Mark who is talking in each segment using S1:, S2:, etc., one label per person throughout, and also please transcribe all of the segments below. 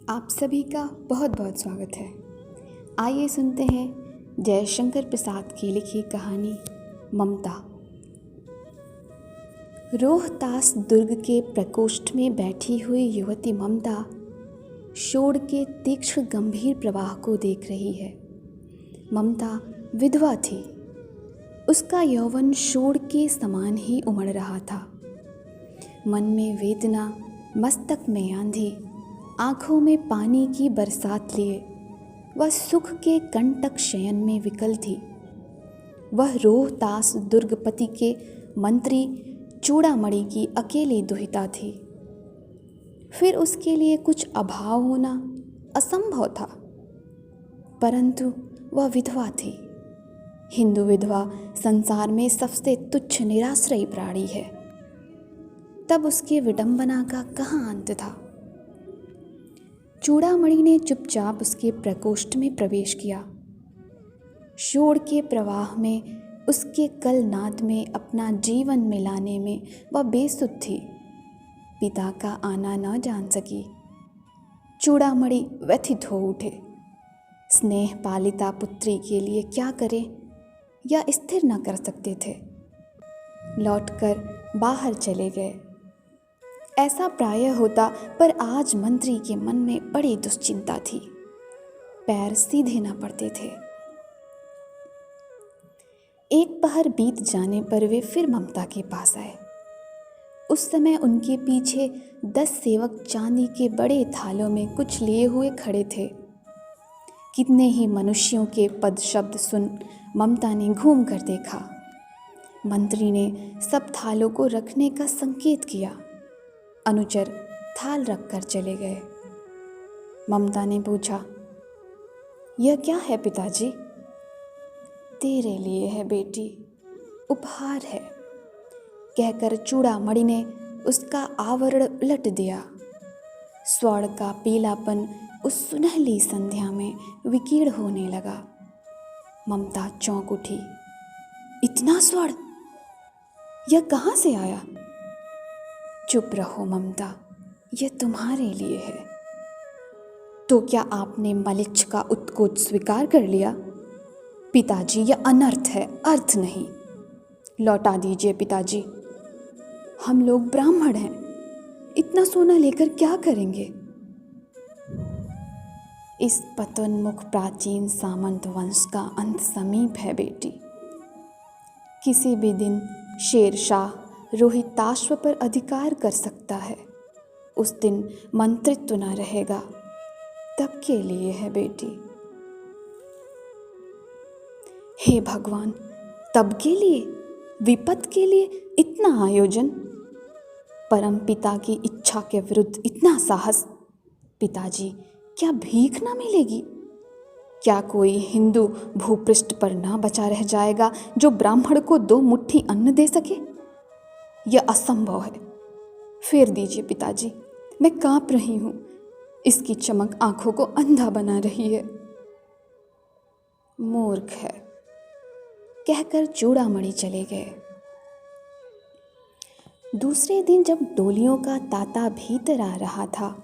S1: आप सभी का बहुत बहुत स्वागत है। आइए सुनते हैं जयशंकर प्रसाद की लिखी कहानी ममता। रोहतास दुर्ग के प्रकोष्ठ में बैठी हुई युवती ममता शोर के तीक्ष्ण गंभीर प्रवाह को देख रही है। ममता विधवा थी। उसका यौवन शोर के समान ही उमड़ रहा था। मन में वेदना, मस्तक में आंधी, आँखों में पानी की बरसात लिए वह सुख के कंटक शयन में विकल थी। वह रोहतास दुर्गपति के मंत्री चूड़ामणि की अकेली दुहिता थी। फिर उसके लिए कुछ अभाव होना असंभव था, परंतु वह विधवा थी। हिंदू विधवा संसार में सबसे तुच्छ निराश्रयी प्राणी है। तब उसकी विडंबना का कहाँ अंत था। चूड़ामणि ने चुपचाप उसके प्रकोष्ठ में प्रवेश किया। शोर के प्रवाह में, उसके कलनाद में अपना जीवन मिलाने में वह बेसुध थी। पिता का आना न जान सकी। चूड़ामणि व्यथित हो उठे। स्नेह पालिता पुत्री के लिए क्या करें या स्थिर न कर सकते थे। लौटकर बाहर चले गए। ऐसा प्रायः होता, पर आज मंत्री के मन में बड़ी दुश्चिंता थी। पैर सीधे न पड़ते थे। एक पहर बीत जाने पर वे फिर ममता के पास आए। उस समय उनके पीछे 10 सेवक चांदी के बड़े थालों में कुछ लिए हुए खड़े थे। कितने ही मनुष्यों के पद शब्द सुन ममता ने घूम कर देखा। मंत्री ने सब थालों को रखने का संकेत किया। अनुचर थाल रखकर चले गए। ममता ने पूछा, यह क्या है पिताजी? तेरे लिए है बेटी, उपहार है, कहकर चूड़ामणि ने उसका आवरण उलट दिया। स्वर्ण का पीलापन उस सुनहली संध्या में विकीर्ण होने लगा। ममता चौंक उठी। इतना स्वर्ण, यह कहाँ से आया? चुप रहो ममता, यह तुम्हारे लिए है। तो क्या आपने मलिच्छ का उत्कोच स्वीकार कर लिया? पिताजी, यह अनर्थ है, अर्थ नहीं। लौटा दीजिए पिताजी। हम लोग ब्राह्मण हैं, इतना सोना लेकर क्या करेंगे? इस पतोन्मुख प्राचीन सामंत वंश का अंत समीप है बेटी। किसी भी दिन शेरशाह रोहिताश्व पर अधिकार कर सकता है। उस दिन मंत्रित्व न रहेगा। तब के लिए है बेटी। हे भगवान, तब के लिए, विपत के लिए इतना आयोजन, परम पिता की इच्छा के विरुद्ध इतना साहस। पिताजी, क्या भीख ना मिलेगी? क्या कोई हिंदू भूपृष्ठ पर ना बचा रह जाएगा जो ब्राह्मण को 2 मुट्ठी अन्न दे सके? यह असंभव है। फेर दीजिए पिताजी, मैं कांप रही हूं। इसकी चमक आंखों को अंधा बना रही है। मूर्ख है, कहकर चूड़ामणि चले गए। दूसरे दिन जब डोलियों का तांता भीतर आ रहा था,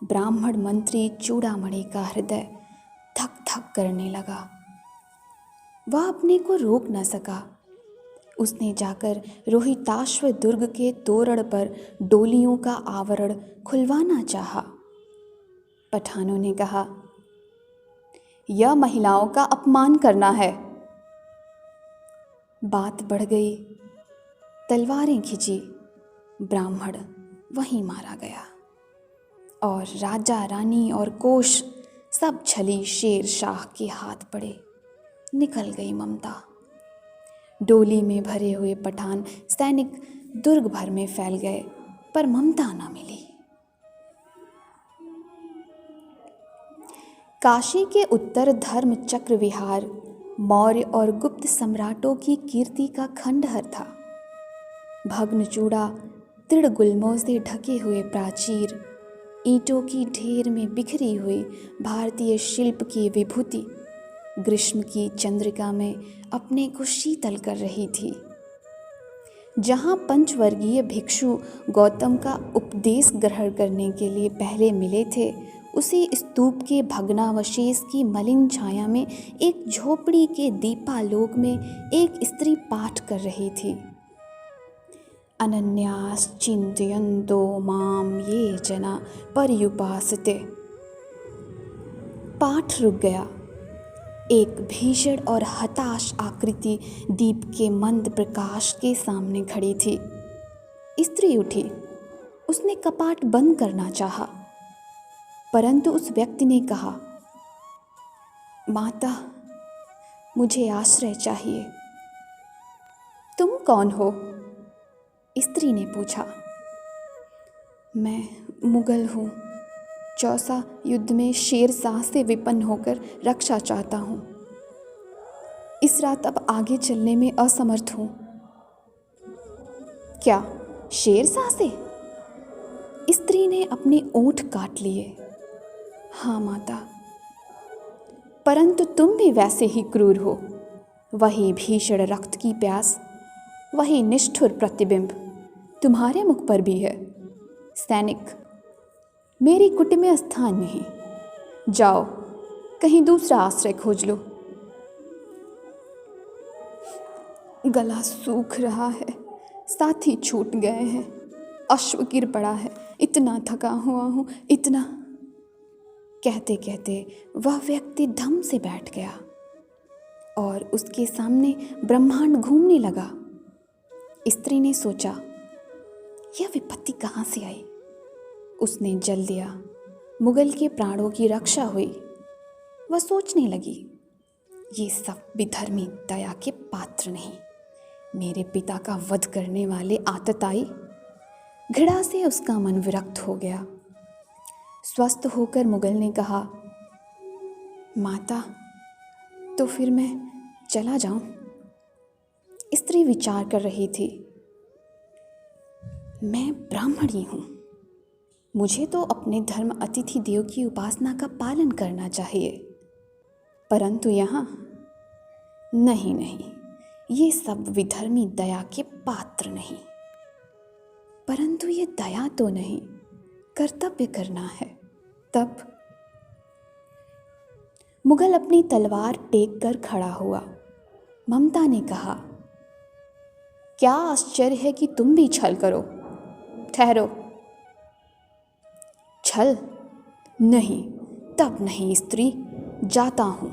S1: ब्राह्मण मंत्री चूड़ामणि का हृदय धक धक करने लगा। वह अपने को रोक न सका। उसने जाकर रोहिताश्व दुर्ग के तोरण पर डोलियों का आवरण खुलवाना चाहा। पठानों ने कहा, यह महिलाओं का अपमान करना है। बात बढ़ गई। तलवारें खिंची। ब्राह्मण वहीं मारा गया और राजा रानी और कोष सब छली शेर शाह के हाथ पड़े। निकल गई ममता। डोली में भरे हुए पठान सैनिक दुर्ग भर में फैल गए, पर ममता न मिली। काशी के उत्तर धर्म चक्र विहार मौर्य और गुप्त सम्राटों की कीर्ति का खंडहर था। भग्न चूड़ा, तृण गुल्मों से ढके हुए प्राचीर, ईंटों की ढेर में बिखरी हुई भारतीय शिल्प की विभूति ग्रीष्म की चंद्रिका में अपने को शीतल कर रही थी। जहाँ पंचवर्गीय भिक्षु गौतम का उपदेश ग्रहण करने के लिए पहले मिले थे, उसी स्तूप के भग्नावशेष की मलिन छाया में एक झोपड़ी के दीपालोक में एक स्त्री पाठ कर रही थी। अनन्याश्चिन्तयन्तो माम ये जना पर्युपासते। पाठ रुक गया। एक भीषण और हताश आकृति दीप के मंद प्रकाश के सामने खड़ी थी। स्त्री उठी। उसने कपाट बंद करना चाहा, परंतु उस व्यक्ति ने कहा, माता, मुझे आश्रय चाहिए। तुम कौन हो? स्त्री ने पूछा। मैं मुगल हूँ। चौसा युद्ध में शेर शाह से विपन्न होकर रक्षा चाहता हूँ। इस रात अब आगे चलने में असमर्थ हूँ। क्या शेर शाह से? स्त्री ने अपने ओंठ काट लिए। हाँ माता, परंतु तुम भी वैसे ही क्रूर हो। वही भीषण रक्त की प्यास, वही निष्ठुर प्रतिबिंब तुम्हारे मुख पर भी है। सैनिक, मेरी कुटी में स्थान नहीं। जाओ, कहीं दूसरा आश्रय खोज लो। गला सूख रहा है, साथी छूट गए हैं, अश्व गिर पड़ा है, इतना थका हुआ हूँ, इतना। कहते कहते वह व्यक्ति धम से बैठ गया और उसके सामने ब्रह्मांड घूमने लगा। स्त्री ने सोचा, यह विपत्ति कहाँ से आई? उसने जल दिया। मुगल के प्राणों की रक्षा हुई। वह सोचने लगी, ये सब विधर्मी दया के पात्र नहीं। मेरे पिता का वध करने वाले आतताई। घृणा से उसका मन विरक्त हो गया। स्वस्थ होकर मुगल ने कहा, माता, तो फिर मैं चला जाऊं? स्त्री विचार कर रही थी। मैं ब्राह्मणी हूँ। मुझे तो अपने धर्म अतिथि देव की उपासना का पालन करना चाहिए, परंतु यहाँ नहीं, ये सब विधर्मी दया के पात्र नहीं। परंतु ये दया तो नहीं, कर्तव्य करना है। तब मुगल अपनी तलवार टेक कर खड़ा हुआ। ममता ने कहा, क्या आश्चर्य है कि तुम भी छल करो। ठहरो। छल नहीं, तब नहीं स्त्री, जाता हूँ।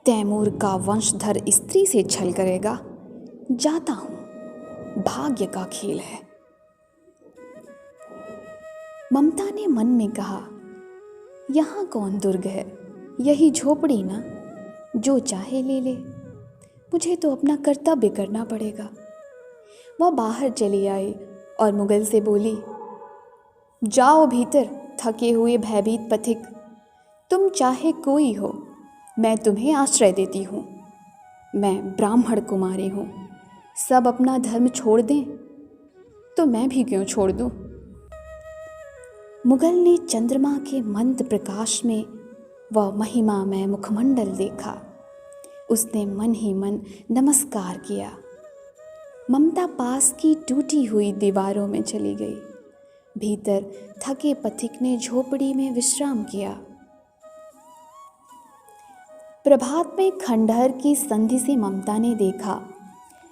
S1: तैमूर का वंशधर स्त्री से छल करेगा? जाता हूँ, भाग्य का खेल है। ममता ने मन में कहा, यहाँ कौन दुर्ग है? यही झोपड़ी ना, जो चाहे ले ले। मुझे तो अपना कर्तव्य करना पड़ेगा। वह बाहर चली आई और मुगल से बोली, जाओ भीतर, थके हुए भयभीत पथिक। तुम चाहे कोई हो, मैं तुम्हें आश्रय देती हूँ। मैं ब्राह्मण कुमारी हूँ। सब अपना धर्म छोड़ दें तो मैं भी क्यों छोड़ दूँ? मुगल ने चंद्रमा के मंद प्रकाश में वह महिमामय मुखमंडल देखा। उसने मन ही मन नमस्कार किया। ममता पास की टूटी हुई दीवारों में चली गई। भीतर थके पथिक ने झोपड़ी में विश्राम किया। प्रभात में खंडहर की संधि से ममता ने देखा,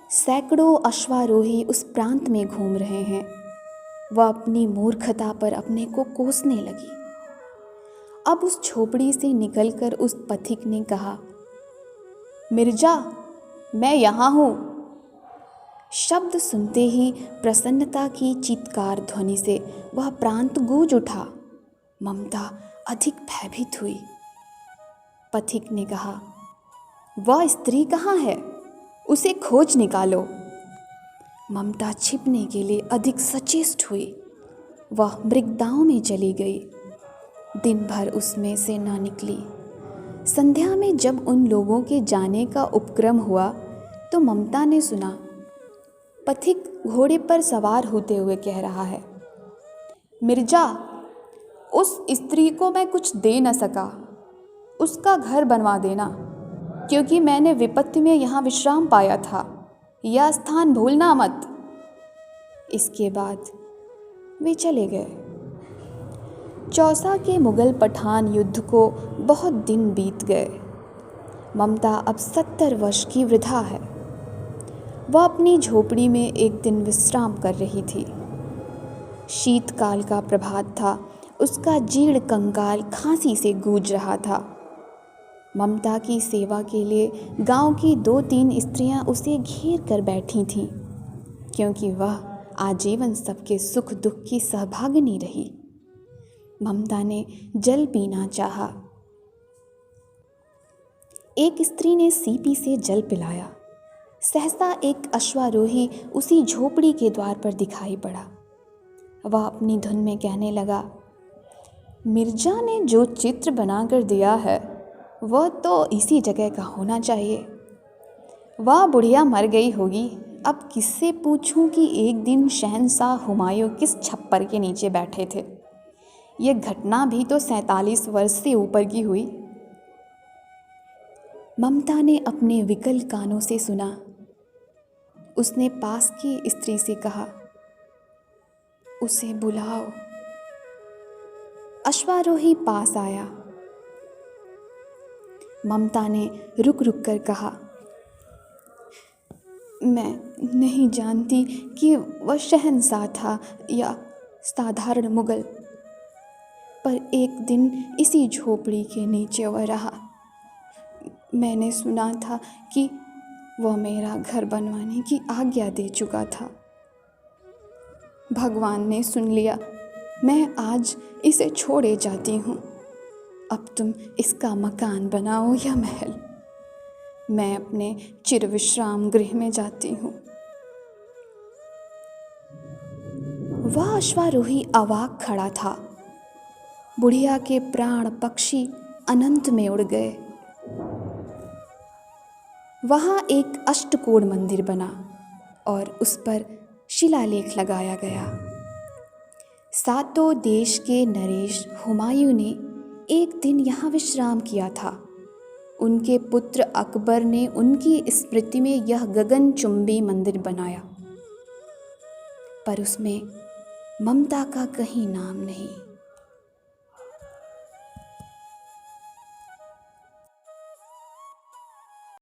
S1: सैकड़ों अश्वारोही उस प्रांत में घूम रहे हैं। वह अपनी मूर्खता पर अपने को कोसने लगी। अब उस झोपड़ी से निकलकर उस पथिक ने कहा, मिर्जा, मैं यहाँ हूँ। शब्द सुनते ही प्रसन्नता की चीत्कार ध्वनि से वह प्रांत गूंज उठा। ममता अधिक भयभीत हुई। पथिक ने कहा, वह स्त्री कहाँ है? उसे खोज निकालो। ममता छिपने के लिए अधिक सचेष्ट हुई। वह मृगदाओं में चली गई। दिन भर उसमें से न निकली। संध्या में जब उन लोगों के जाने का उपक्रम हुआ तो ममता ने सुना, पथिक घोड़े पर सवार होते हुए कह रहा है, मिर्जा, उस स्त्री को मैं कुछ दे न सका। उसका घर बनवा देना, क्योंकि मैंने विपत्ति में यहाँ विश्राम पाया था। यह स्थान भूलना मत। इसके बाद वे चले गए। चौसा के मुगल पठान युद्ध को बहुत दिन बीत गए। ममता अब 70 वर्ष की वृद्धा है। वह अपनी झोपड़ी में एक दिन विश्राम कर रही थी। शीतकाल का प्रभात था। उसका जीर्ण कंकाल खांसी से गूंज रहा था। ममता की सेवा के लिए गांव की 2-3 स्त्रियां उसे घेर कर बैठी थीं, क्योंकि वह आजीवन सबके सुख दुख की सहभागिनी रही। ममता ने जल पीना चाहा। एक स्त्री ने सीपी से जल पिलाया। सहसा एक अश्वारोही उसी झोपड़ी के द्वार पर दिखाई पड़ा। वह अपनी धुन में कहने लगा, मिर्जा ने जो चित्र बनाकर दिया है वह तो इसी जगह का होना चाहिए। वह बुढ़िया मर गई होगी। अब किससे पूछूं कि एक दिन शहंशाह हुमायूं किस छप्पर के नीचे बैठे थे। यह घटना भी तो 47 वर्ष से ऊपर की हुई। ममता ने अपने विकल कानों से सुना। उसने पास की स्त्री से कहा, उसे बुलाओ। अश्वारोही पास आया। ममता ने रुक रुक कर कहा, मैं नहीं जानती कि वह शहंशाह था या साधारण मुगल, पर एक दिन इसी झोपड़ी के नीचे वह रहा। मैंने सुना था कि वह मेरा घर बनवाने की आज्ञा दे चुका था। भगवान ने सुन लिया। मैं आज इसे छोड़े जाती हूँ। अब तुम इसका मकान बनाओ या महल। मैं अपने चिर विश्राम गृह में जाती हूँ। वह अश्वारोही अवाक खड़ा था। बुढ़िया के प्राण पक्षी अनंत में उड़ गए। वहाँ एक अष्टकोण मंदिर बना और उस पर शिलालेख लगाया गया। सातों देश के नरेश हुमायूं ने एक दिन यहाँ विश्राम किया था। उनके पुत्र अकबर ने उनकी स्मृति में यह गगनचुंबी मंदिर बनाया, पर उसमें ममता का कहीं नाम नहीं।